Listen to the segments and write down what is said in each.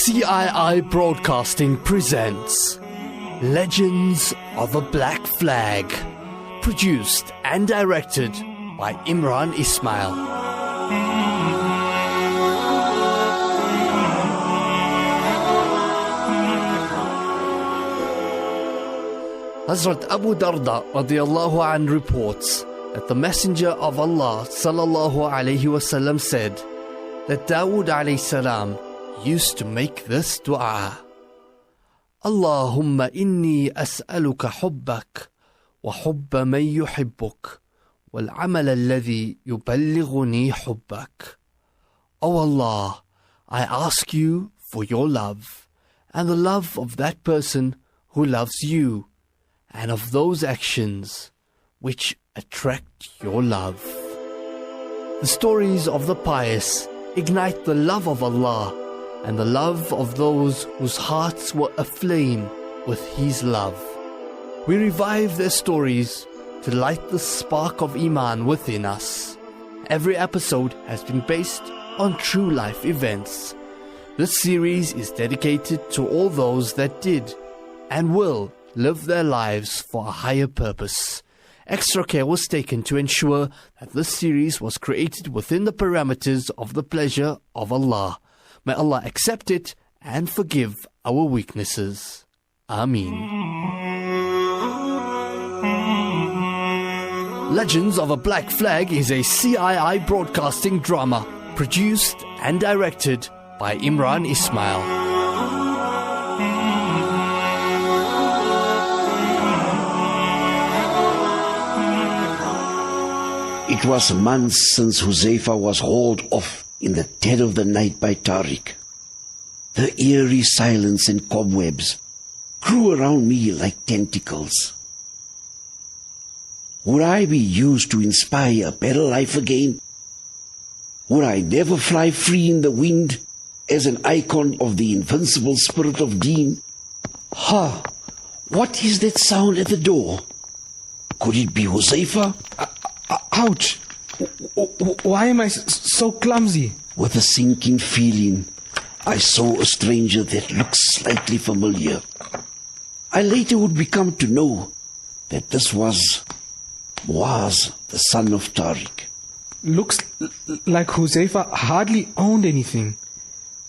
CII Broadcasting presents Legends of a Black Flag, produced and directed by Imran Ismail. Hazrat Abu Darda radiyallahu an reports that the Messenger of Allah sallallahu alayhi wasallam said that Dawood alayhi salam used to make this dua: Allahumma inni as'aluka hubbak wa hubba man yuhibbuk wal amal alladhi yuballighuni hubbak. O Allah, I ask you for your love and the love of that person who loves you, and of those actions which attract your love. The stories of the pious ignite the love of Allah and the love of those whose hearts were aflame with His love. We revive their stories to light the spark of Iman within us. Every episode has been based on true life events. This series is dedicated to all those that did and will live their lives for a higher purpose. Extra care was taken to ensure that this series was created within the parameters of the pleasure of Allah. May Allah accept it and forgive our weaknesses. Ameen. Legends of a Black Flag is a CII broadcasting drama produced and directed by Imran Ismail. It was months since Huzaifa was hauled off in the dead of the night by Tariq. The eerie silence and cobwebs grew around me like tentacles. Would I be used to inspire a better life again? Would I never fly free in the wind as an icon of the invincible spirit of Deen? Ha! What is that sound at the door? Could it be Huzaifa? Ouch! Why am I so clumsy? With a sinking feeling, I saw a stranger that looked slightly familiar. I later would become to know that this was Muaz, the son of Tariq. Looks like Huzaifa hardly owned anything.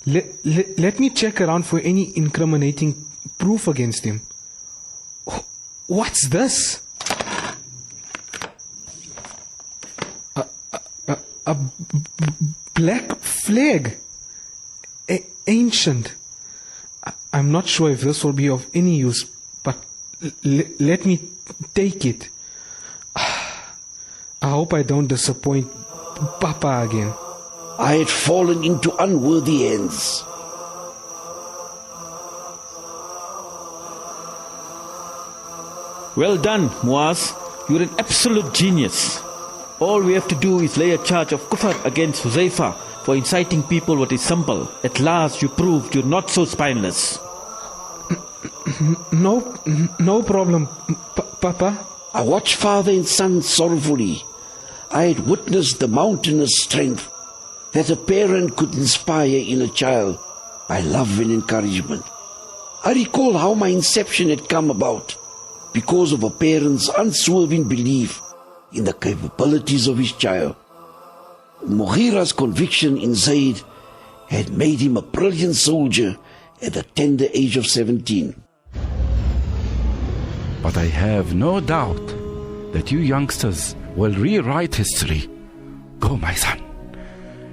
Let me check around for any incriminating proof against him. What's this? A black flag. Ancient. I'm not sure if this will be of any use, but let me take it. I hope I don't disappoint Papa again. I had fallen into unworthy hands. Well done, Muaz. You're an absolute genius. All we have to do is lay a charge of kufr against Huzaifa for inciting people what is simple. At last you proved you're not so spineless. No problem, Papa. I watched father and son sorrowfully. I had witnessed the mountainous strength that a parent could inspire in a child by love and encouragement. I recall how my inception had come about because of a parent's unswerving belief in the capabilities of his child. Mughira's conviction in Zayd had made him a brilliant soldier at the tender age of 17. But I have no doubt that you youngsters will rewrite history. Go, my son,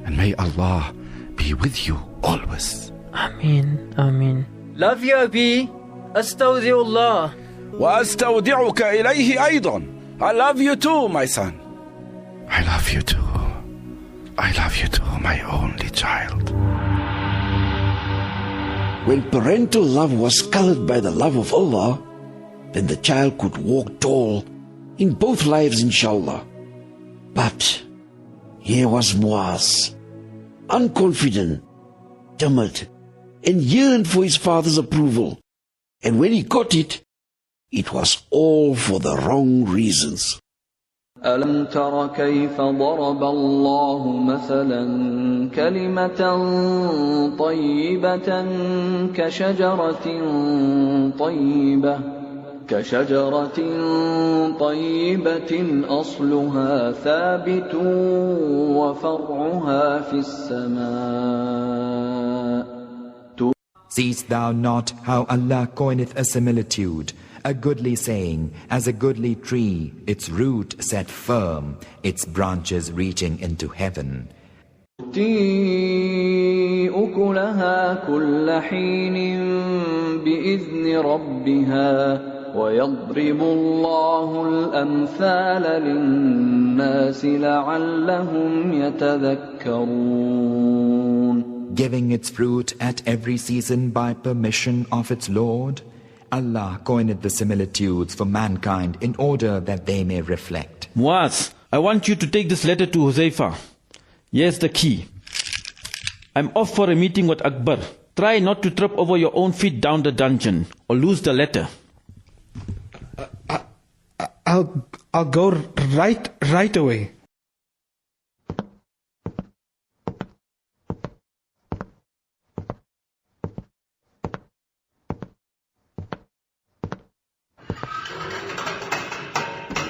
and may Allah be with you always. Ameen, Ameen. Love you, Abi. Astawdi'ullah. وأستودعك إليه أيضا. I love you too, my son. I love you too. I love you too, my only child. When parental love was colored by the love of Allah, then the child could walk tall in both lives, inshallah. But here was Muaz, unconfident, timid, and yearned for his father's approval. And when he got it, it was all for the wrong reasons. ألم تر كيف ضرب الله مثلا كلمة طيبة كشجرة طيبة أصلها ثابت وفرعها في السماء. Seest thou not how Allah coineth a similitude, a goodly saying, as a goodly tree, its root set firm, its branches reaching into heaven. تؤتي أكلها كل حين بإذن ربها ويضرب الله الأمثال للناس لعلهم يتذكرون. Giving its fruit at every season by permission of its Lord, Allah coined the similitudes for mankind in order that they may reflect. Muaz, I want you to take this letter to Huzaifa. Here's the key. I'm off for a meeting with Akbar. Try not to trip over your own feet down the dungeon or lose the letter. I'll go right away.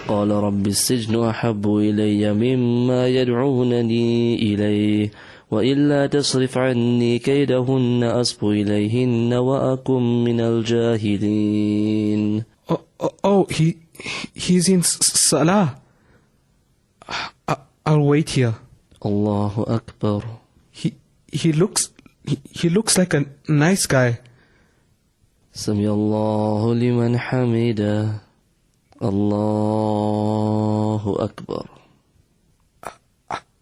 قال رب السجن أحب إلي مما يدعونني إليه وإلا تصرف عني كيدهن أصب إليهن وأكن من الجاهلين. He's in Salah. I'll wait here. Allahu Akbar. He looks like a nice guy. سمع الله لمن حمده. Allahu Akbar.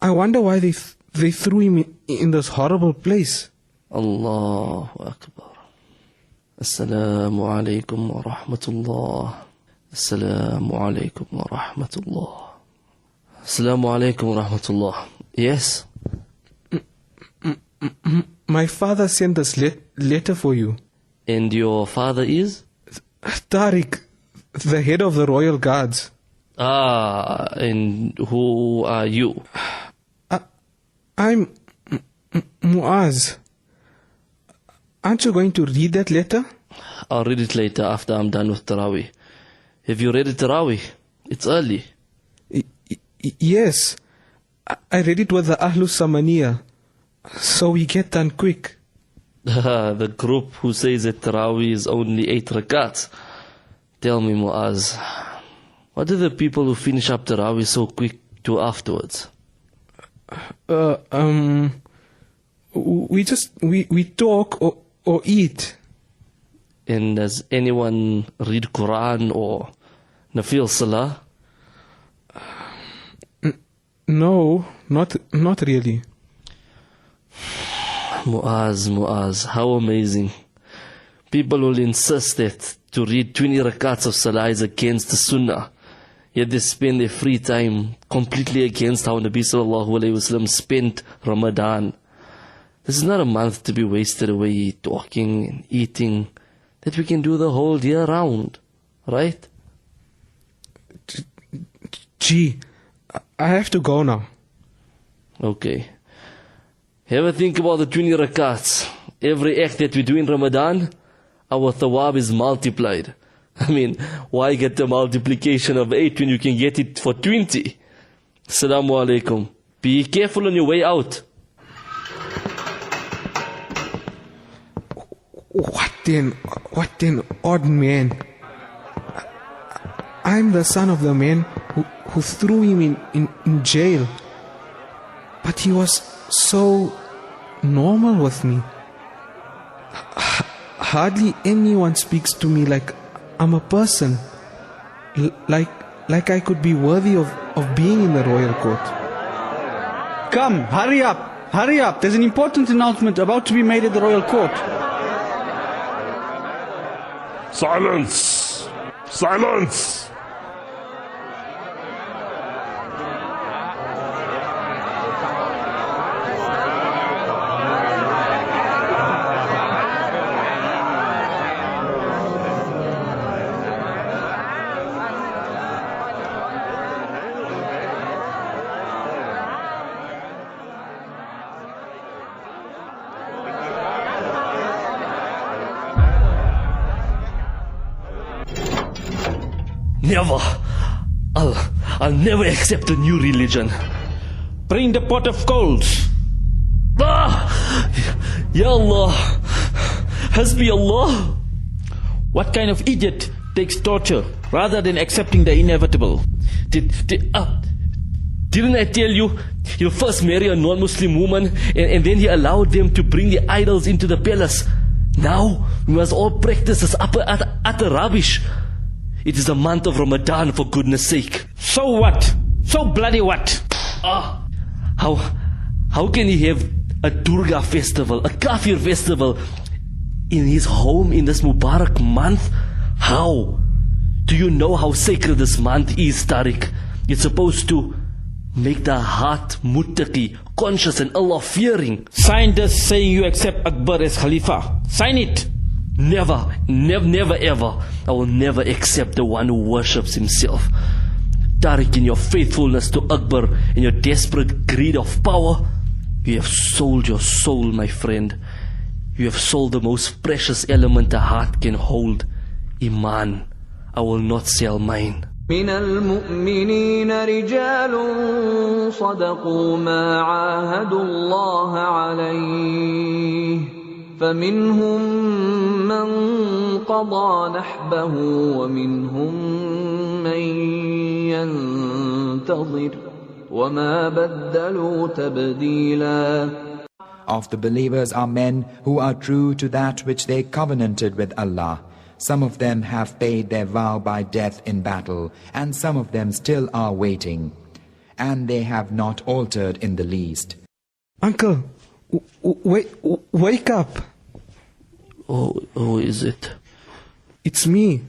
I wonder why they threw him in this horrible place. Allahu Akbar. Assalamu alaikum wa rahmatullah. Assalamu alaikum wa rahmatullah. Assalamu alaikum wa rahmatullah. Yes? My father sent this letter for you. And your father is? Tariq, the head of the royal guards. And who are you? I'm Muaz. Aren't you going to read that letter? I'll read it later after I'm done with Taraweeh. Have you read it Taraweeh? It's early. Yes. I read it with the Ahlus Samaniya, so we get done quick. The group who says that Taraweeh is only 8 rakats. Tell me, Muaz, what do the people who finish up Taraweeh so quick do afterwards? We talk or eat. And does anyone read Quran or Nafil Salah? No, not really. Muaz, how amazing. People will insist that to read 20 rakats of Salah is against the Sunnah. Yet they spend their free time completely against how Nabi Sallallahu Alaihi Wasallam spent Ramadan. This is not a month to be wasted away talking and eating that we can do the whole year round, right? Gee, I have to go now. Okay. Have a think about the 20 rakats. Every act that we do in Ramadan, our thawab is multiplied. I mean, why get the multiplication of 8 when you can get it for 20? Assalamu alaikum. Be careful on your way out. What an odd man. I'm the son of the man who threw him in jail. But he was so normal with me. Hardly anyone speaks to me like I'm a person. Like I could be worthy of being in the royal court. Come, hurry up. There's an important announcement about to be made at the royal court. Silence! Never. I'll never accept a new religion. Bring the pot of coals. Ya Allah. Hasbi Allah. What kind of idiot takes torture rather than accepting the inevitable? Didn't I tell you, he'll first marry a non-Muslim woman and then he allowed them to bring the idols into the palace. Now, we must all practice this utter rubbish. It is the month of Ramadan, for goodness sake. So what? So bloody what? How can he have a Durga festival, a Kafir festival, in his home in this Mubarak month? How? Do you know how sacred this month is, Tariq? It's supposed to make the heart muttaqi, conscious and Allah-fearing. Sign this saying you accept Akbar as Khalifa. Sign it. Never, ever. I will never accept the one who worships himself. Tariq, in your faithfulness to Akbar and your desperate greed of power, you have sold your soul, my friend. You have sold the most precious element a heart can hold, Iman. I will not sell mine. من المؤمنين رجال صدقوا ما عاهدوا الله عليه فمنهم من قضى نحبه ومنهم من ينتظر وما بدلوا تبديلا. Of the believers are men who are true to that which they covenanted with Allah. Some of them have paid their vow by death in battle, and some of them still are waiting, and they have not altered in the least. Uncle, wake up. Oh, is it? It's me,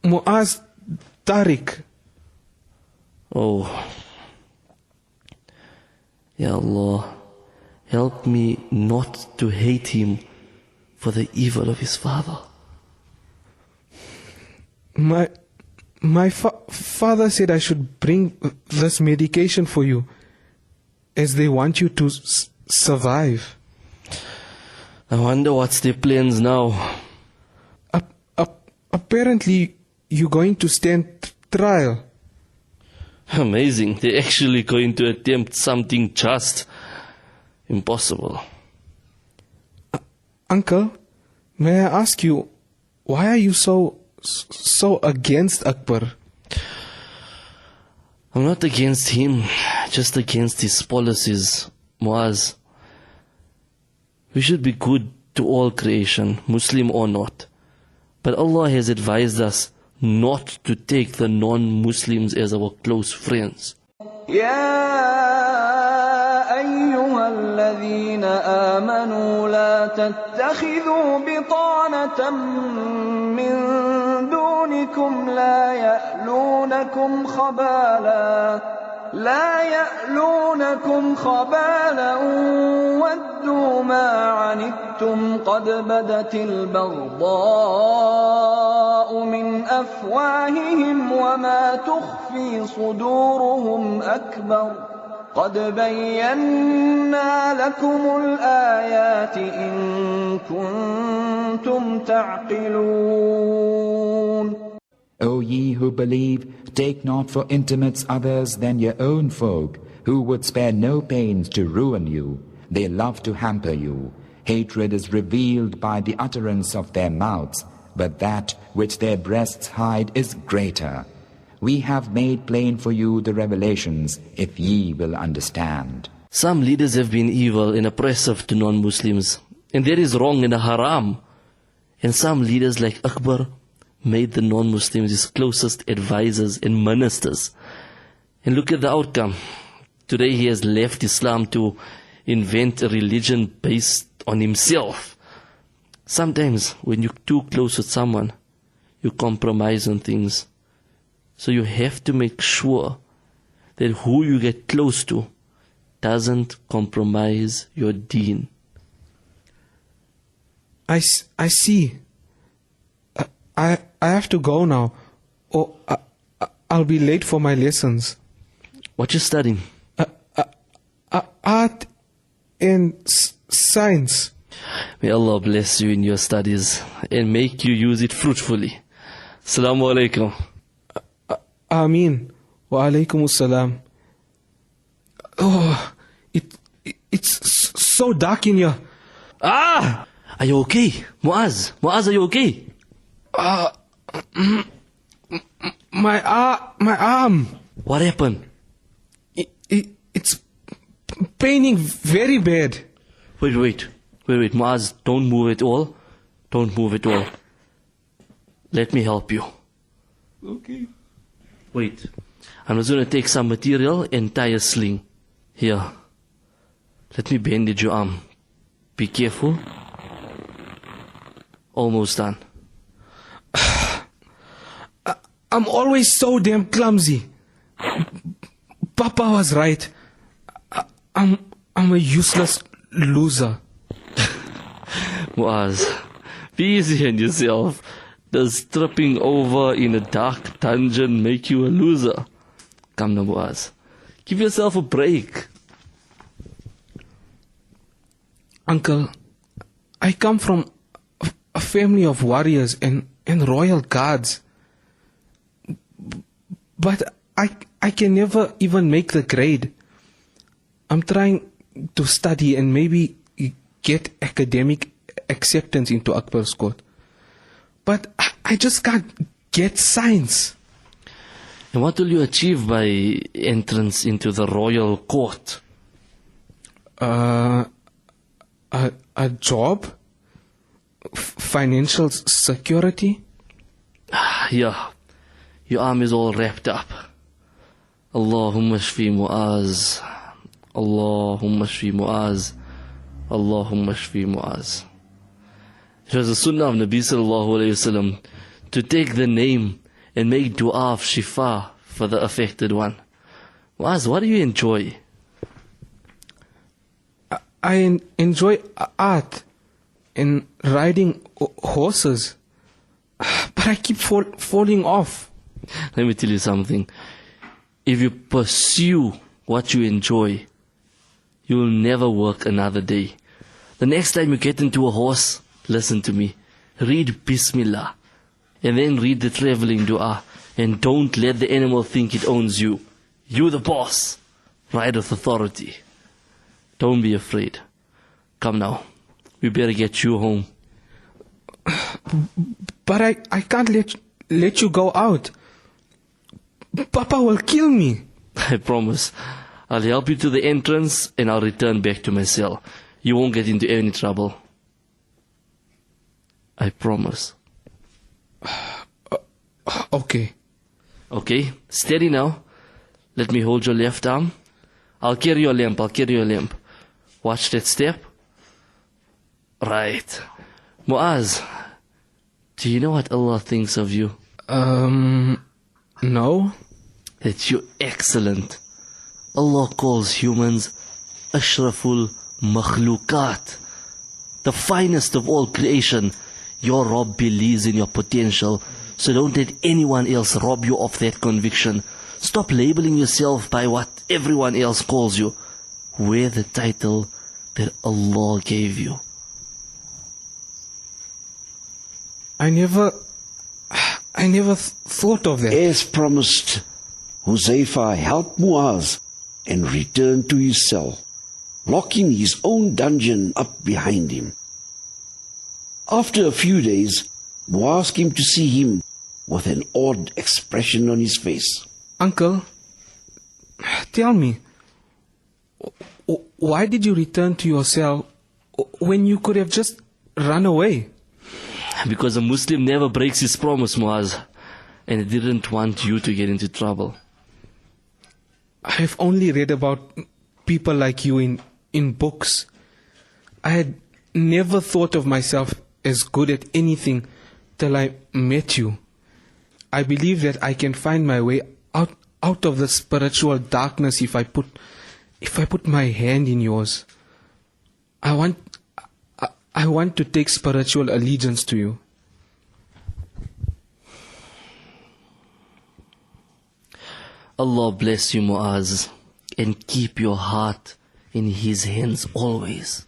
Muaz Tariq. Oh, Ya Allah, help me not to hate him for the evil of his father. My father said I should bring this medication for you, as they want you to survive. I wonder what's their plans now. Apparently, you're going to stand trial. Amazing. They're actually going to attempt something just impossible. Uncle, may I ask you, why are you so against Akbar? I'm not against him, just against his policies, Muaz. We should be good to all creation, Muslim or not. But Allah has advised us not to take the non-Muslims as our close friends. أيها الذين آمنوا لا تتخذوا بطانة من دونكم لا يألونكم خبالا ودوا ما عنتم قد بدت البغضاء من أفواههم وما تخفي صدورهم أكبر قد بينا لكم الآيات إن كنتم تعقلون. O ye who believe, take not for intimates others than your own folk, who would spare no pains to ruin you. They love to hamper you. Hatred is revealed by the utterance of their mouths, but that which their breasts hide is greater. We have made plain for you the revelations, if ye will understand. Some leaders have been evil and oppressive to non-Muslims, and that is wrong and a haram. And some leaders like Akbar made the non-Muslims his closest advisors and ministers. And look at the outcome. Today he has left Islam to invent a religion based on himself. Sometimes when you're too close with someone, you compromise on things. So you have to make sure that who you get close to doesn't compromise your deen. I see. I have to go now, or I'll be late for my lessons. What you studying? Art and science. May Allah bless you in your studies and make you use it fruitfully. Assalamu alaikum. Ameen. Wa alaikum assalam. Oh, it's so dark in here. Ah! Are you okay? Muaz, are you okay? My arm. What happened? It's paining very bad. Wait, Muaz, don't move at all. Don't move at all. Let me help you. Okay. Wait, I'm just going to take some material and tie a sling. Here. Let me bandage your arm. Be careful. Almost done. I'm always so damn clumsy. Papa was right. I'm a useless loser. Muaz, be easy on yourself. Does tripping over in a dark dungeon make you a loser? Come now, Muaz. Give yourself a break. Uncle, I come from a family of warriors and royal guards. But I can never even make the grade. I'm trying to study and maybe get academic acceptance into Akbar's court. But I just can't get science. And what will you achieve by entrance into the royal court? A job? Financial security? Yeah. Your arm is all wrapped up. Allahumma shfi Muaz. Allahumma shfi Muaz. Allahumma shfi Muaz. It was the sunnah of Nabi sallallahu alayhi wasallam to take the name and make dua of shifa for the affected one. Muaz, what do you enjoy? I enjoy art and riding horses. But I keep falling off. Let me tell you something. If you pursue what you enjoy, you will never work another day. The next time you get into a horse, listen to me. Read Bismillah. And then read the traveling dua. And don't let the animal think it owns you. You the boss. Ride with authority. Don't be afraid. Come now. We better get you home. But I can't let you go out. Papa will kill me. I promise. I'll help you to the entrance and I'll return back to my cell. You won't get into any trouble. I promise. Okay. Okay, steady now. Let me hold your left arm. I'll carry your lamp. Watch that step. Right. Muaz, do you know what Allah thinks of you? No. That you're excellent. Allah calls humans Ashraful Makhlukat, the finest of all creation. Your Rabb believes in your potential, so don't let anyone else rob you of that conviction. Stop labeling yourself by what everyone else calls you. Wear the title that Allah gave you. I never thought of that. As promised, Huzaifa helped Muaz and returned to his cell, locking his own dungeon up behind him. After a few days, Muaz came to see him with an odd expression on his face. Uncle, tell me, why did you return to your cell when you could have just run away? Because a Muslim never breaks his promise, Muaz, and he didn't want you to get into trouble. I've only read about people like you in books. I had never thought of myself as good at anything till I met you. I believe that I can find my way out of the spiritual darkness if I put my hand in yours. I want to take spiritual allegiance to you. Allah bless you, Muaz, and keep your heart in His hands always.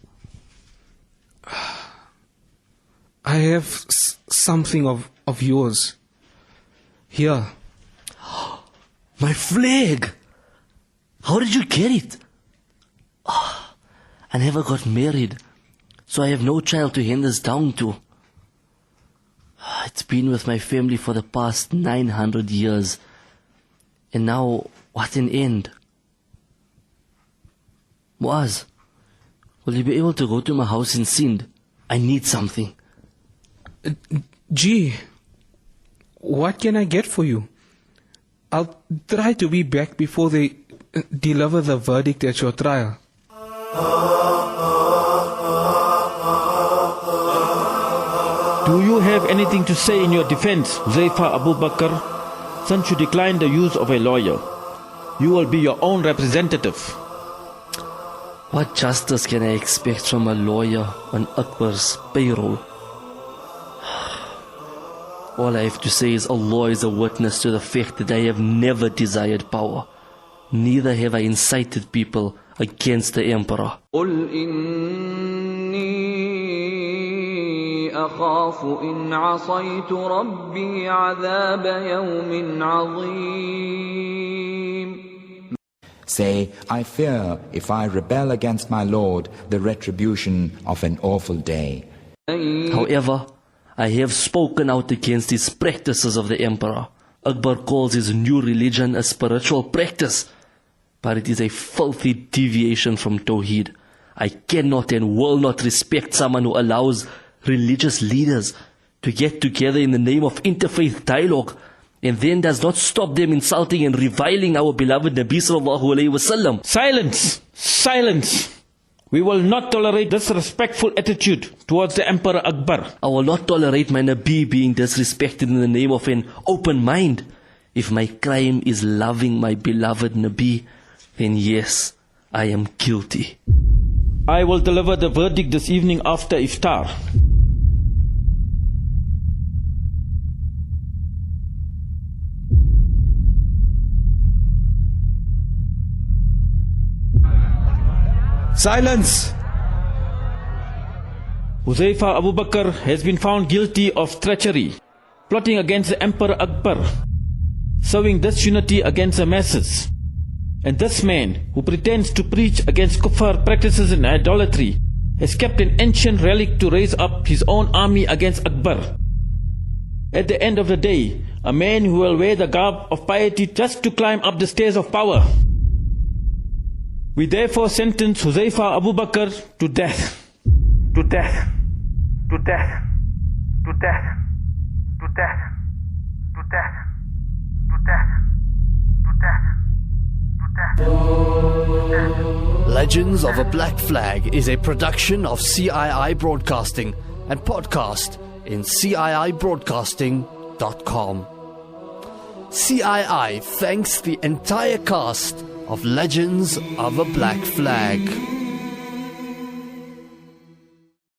I have something of yours. Here. My flag! How did you get it? I never got married, so I have no child to hand this down to. It's been with my family for the past 900 years. And now, what an end. Muaz, will you be able to go to my house in Sindh? I need something. Gee, what can I get for you? I'll try to be back before they deliver the verdict at your trial. Do you have anything to say in your defense, Huzaifa Abu Bakr? Since you declined the use of a lawyer, you will be your own representative. What justice can I expect from a lawyer on Akbar's payroll? All I have to say is Allah is a witness to the fact that I have never desired power. Neither have I incited people against the emperor. قل إني أخاف إن عصيت ربي عذاب يوم عظيم. Say, I fear if I rebel against my Lord, the retribution of an awful day. However, I have spoken out against these practices of the emperor. Akbar calls his new religion a spiritual practice, but it is a filthy deviation from Tawheed. I cannot and will not respect someone who allows religious leaders to get together in the name of interfaith dialogue and then does not stop them insulting and reviling our beloved Nabi sallallahu alayhi wasallam. Silence! Silence! We will not tolerate disrespectful attitude towards the Emperor Akbar. I will not tolerate my Nabi being disrespected in the name of an open mind. If my crime is loving my beloved Nabi, then yes, I am guilty. I will deliver the verdict this evening after iftar. Silence! Huzaifa Abu Bakr has been found guilty of treachery, plotting against the Emperor Akbar, sowing disunity against the masses. And this man, who pretends to preach against kuffar practices and idolatry, has kept an ancient relic to raise up his own army against Akbar. At the end of the day, a man who will wear the garb of piety just to climb up the stairs of power. We therefore sentence Huzaifa Abu Bakr to death. To death. To death. To death. To death. To death. To death. To death. Legends of a Black Flag is a production of CII Broadcasting and podcast in CIIBroadcasting.com. CII thanks the entire cast of Legends of a Black Flag.